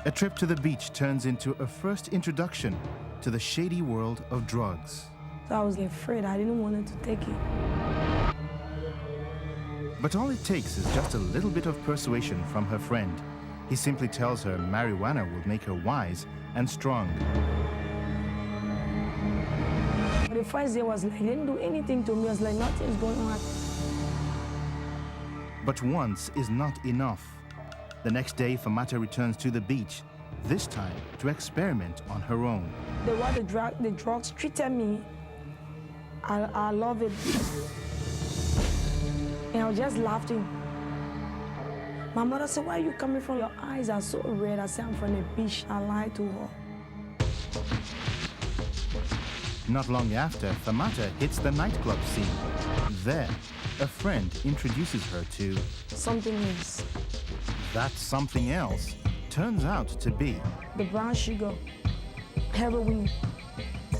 A trip to the beach turns into a first introduction to the shady world of drugs. So I was afraid. I didn't want to take it. But all it takes is just a little bit of persuasion from her friend. He simply tells her marijuana will make her wise and strong. The first day was like, he didn't do anything to me. I was like, nothing's going on. But once is not enough. The next day, Famata returns to the beach, this time to experiment on her own. The way the drugs treated me, I love it. And I was just laughing. My mother said, where are you coming from? Your eyes are so red. I said, I'm from the beach. I lied to her. Not long after, Famata hits the nightclub scene. There, a friend introduces her to something else. That something else turns out to be the brown sugar, heroin.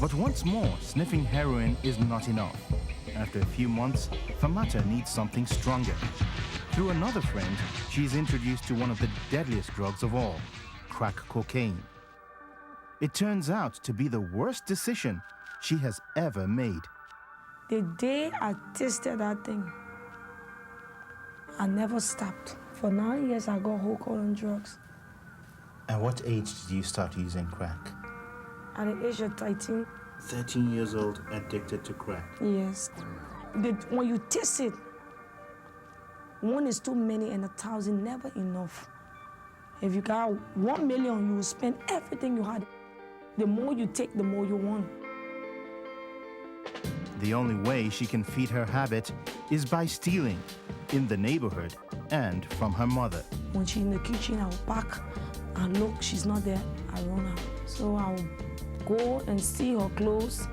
But once more, sniffing heroin is not enough. After a few months, Famata needs something stronger. Through another friend, she is introduced to one of the deadliest drugs of all, crack cocaine. It turns out to be the worst decision she has ever made. The day I tasted that thing, I never stopped. For 9 years, I got hooked on drugs. At what age did you start using crack? At the age of 13. 13 years old, addicted to crack. Yes. When you taste it, 1 is too many and 1,000 never enough. If you got 1 million, you will spend everything you had. The more you take, the more you want. The only way she can feed her habit is by stealing in the neighborhood and from her mother. When she's in the kitchen, I will pack and look, she's not there, I run out. So I will go and see her clothes,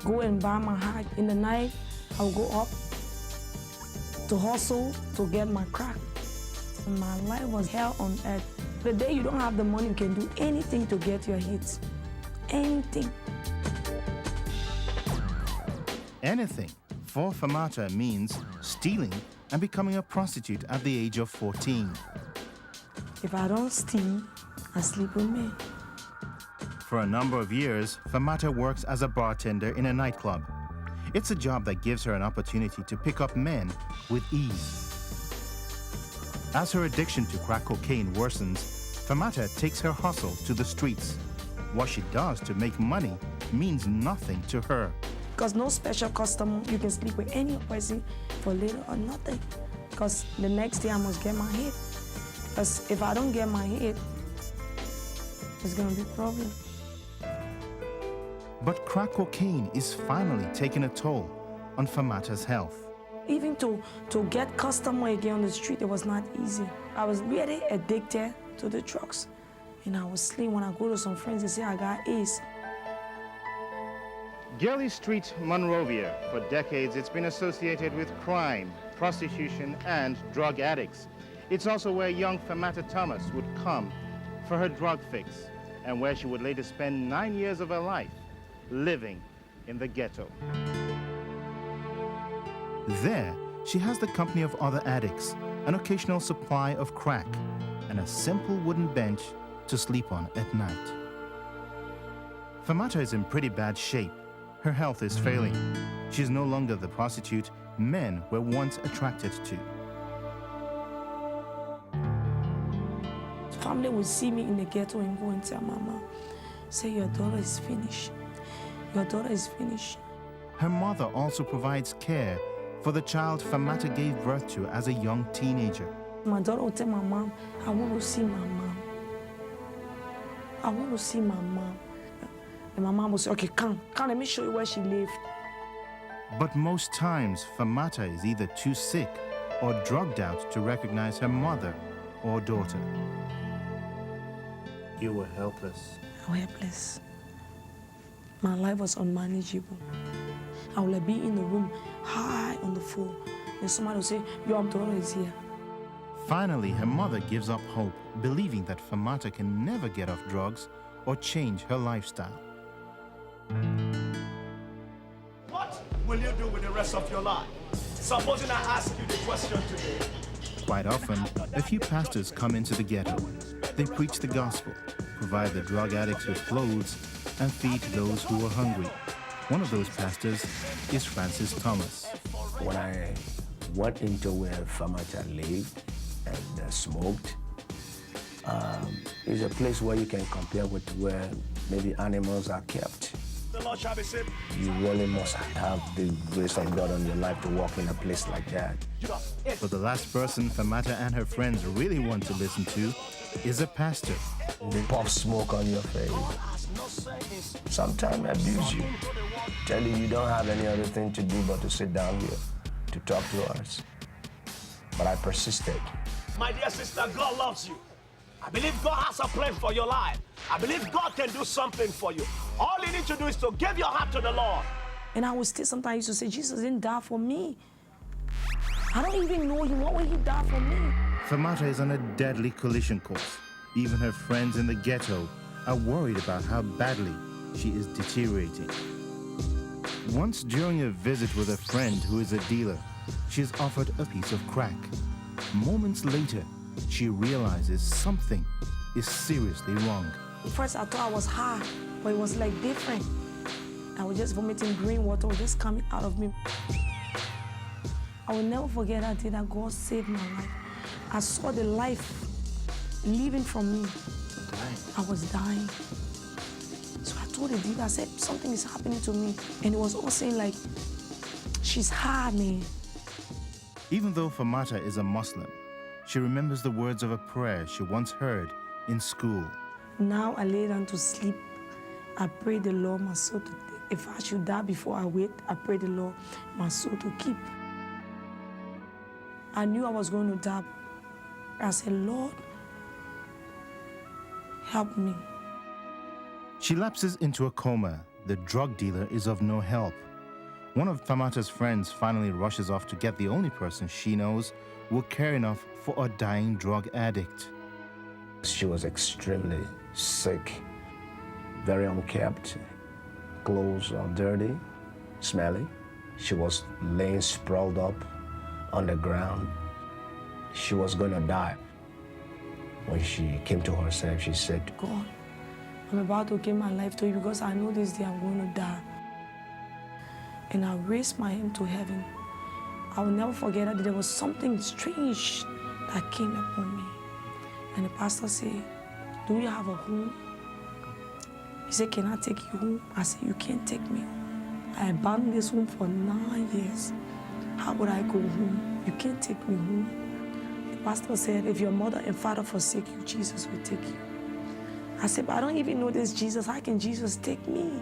go and buy my hat. In the night, I will go up to hustle to get my crack. And my life was hell on earth. The day you don't have the money, you can do anything to get your hits. Anything. Anything for Famata means stealing and becoming a prostitute at the age of 14. If I don't steal, I sleep with men. For a number of years, Famata works as a bartender in a nightclub. It's a job that gives her an opportunity to pick up men with ease. As her addiction to crack cocaine worsens, Famata takes her hustle to the streets. What she does to make money means nothing to her. Because no special customer, you can sleep with any person for little or nothing. Because the next day I must get my hit. Because if I don't get my hit, there's gonna be a problem. But crack cocaine is finally taking a toll on Famata's health. Even to get customer again on the street, it was not easy. I was really addicted to the drugs. And I was sleep when I go to some friends, they say I got AIDS. Galley Street, Monrovia. For decades, it's been associated with crime, prostitution, and drug addicts. It's also where young Famata Thomas would come for her drug fix, and where she would later spend 9 years of her life living in the ghetto. There, she has the company of other addicts, an occasional supply of crack, and a simple wooden bench to sleep on at night. Famata is in pretty bad shape. Her health is failing. She's no longer the prostitute men were once attracted to. Family would see me in the ghetto and go and tell Mama, say, your daughter is finished. Your daughter is finished. Her mother also provides care for the child Famata gave birth to as a young teenager. My daughter would tell my mom, I want to see my mom. I want to see my mom. And my mom would say, okay, come, let me show you where she lived. But most times, Famata is either too sick or drugged out to recognize her mother or daughter. You were helpless. I was helpless. My life was unmanageable. I would be in the room, high on the floor, and somebody would say, your daughter is here. Finally, her mother gives up hope, believing that Famata can never get off drugs or change her lifestyle. What will you do with the rest of your life? Supposing I ask you the question today. Quite often, a few pastors come into the ghetto. They preach the gospel, provide the drug addicts with clothes, and feed those who are hungry. One of those pastors is Francis Thomas. When I went into where Famata lived and smoked, it's a place where you can compare with where maybe animals are kept. The Lord shall be saved. You really must have the grace of God on your life to walk in a place like that. But the last person Famata and her friends really want to listen to is a pastor. They puff smoke on your face. Sometimes abuse you. Tell you don't have any other thing to do but to sit down here to talk to us. But I persisted. My dear sister, God loves you. I believe God has a plan for your life. I believe God can do something for you. All you need to do is to give your heart to the Lord. And I would still sometimes used to say, Jesus didn't die for me. I don't even know him. Why would he die for me? Famata is on a deadly collision course. Even her friends in the ghetto are worried about how badly she is deteriorating. Once during a visit with a friend who is a dealer, she is offered a piece of crack. Moments later, she realizes something is seriously wrong. At first I thought I was high, but it was like different. I was just vomiting green water was just coming out of me. I will never forget that day that God saved my life. I saw the life leaving from me. I was dying. So I told the dealer, I said, something is happening to me. And it was all saying like, she's high, man. Even though Famata is a Muslim, she remembers the words of a prayer she once heard in school. Now I lay down to sleep. I pray the Lord my soul to take. If I should die before I wake, I pray the Lord my soul to keep. I knew I was going to die. I said, Lord, help me. She lapses into a coma. The drug dealer is of no help. One of Famata's friends finally rushes off to get the only person she knows will care enough for a dying drug addict. She was extremely sick, very unkempt, clothes are dirty, smelly. She was laying sprawled up on the ground. She was gonna die. When she came to herself, she said, God, I'm about to give my life to you because I know this day I'm going to die. And I raised my hand to heaven. I will never forget that there was something strange that came upon me. And the pastor said, do you have a home? He said, can I take you home? I said, you can't take me home. I abandoned this home for 9 years. How would I go home? You can't take me home. The pastor said, if your mother and father forsake you, Jesus will take you. I said, but I don't even know this Jesus. How can Jesus take me?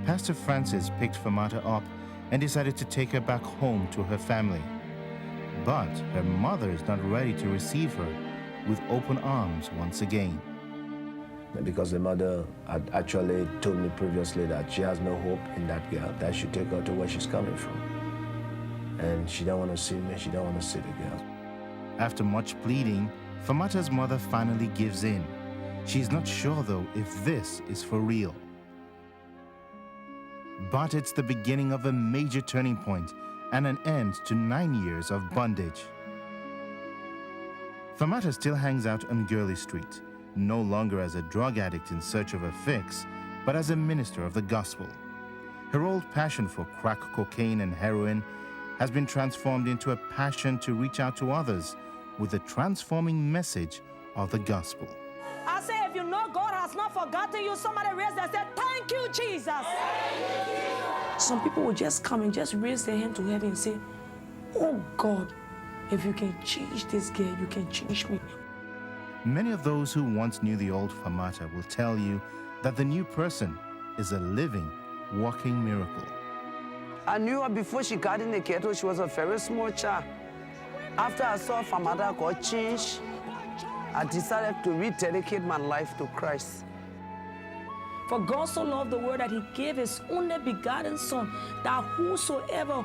Pastor Francis picked Famata up and decided to take her back home to her family. But her mother is not ready to receive her with open arms once again. because the mother had actually told me previously that she has no hope in that girl, that I should take her to where she's coming from. And she don't want to see me, she don't want to see the girl. After much pleading, Famata's mother finally gives in. She's not sure, though, if this is for real. But it's the beginning of a major turning point and an end to 9 years of bondage. Famata still hangs out on Gurley Street, no longer as a drug addict in search of a fix, but as a minister of the gospel. Her old passion for crack cocaine and heroin has been transformed into a passion to reach out to others with the transforming message of the gospel. I say, if you know God has not forgotten you, somebody raise their hand and say, thank you, Jesus. Thank you. Some people will just come and just raise their hand to heaven and say, oh God, if you can change this girl, you can change me. Many of those who once knew the old Famata will tell you that the new person is a living, walking miracle. I knew her before she got in the ghetto. She was a very small child. After I saw Famata got changed, I decided to rededicate my life to Christ. For God so loved the world that he gave his only begotten son, that whosoever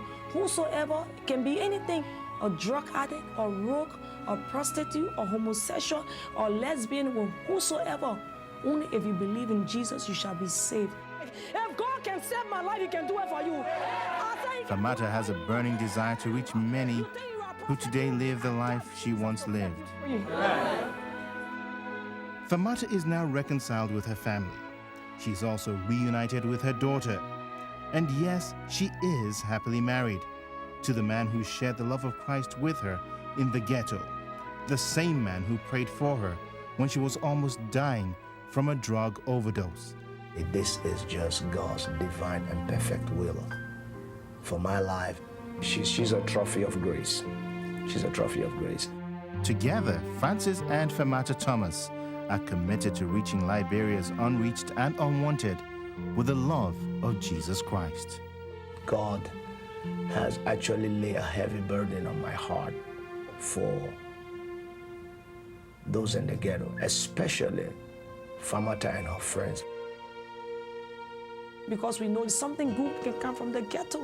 can be anything, a drug addict, a rogue, a prostitute, a homosexual, or lesbian, or whosoever, only if you believe in Jesus, you shall be saved. If God can save my life, he can do it for you. Famata has a burning desire to reach many who today live the life she once lived. Famata is now reconciled with her family. She's also reunited with her daughter. And yes, she is happily married to the man who shared the love of Christ with her in the ghetto, the same man who prayed for her when she was almost dying from a drug overdose. This is just God's divine and perfect will for my life. She's a trophy of grace. She's a trophy of grace. Together, Francis and Famata Thomas are committed to reaching Liberia's unreached and unwanted with the love of Jesus Christ. God has actually laid a heavy burden on my heart for those in the ghetto, especially Famata and her friends. Because we know something good can come from the ghetto.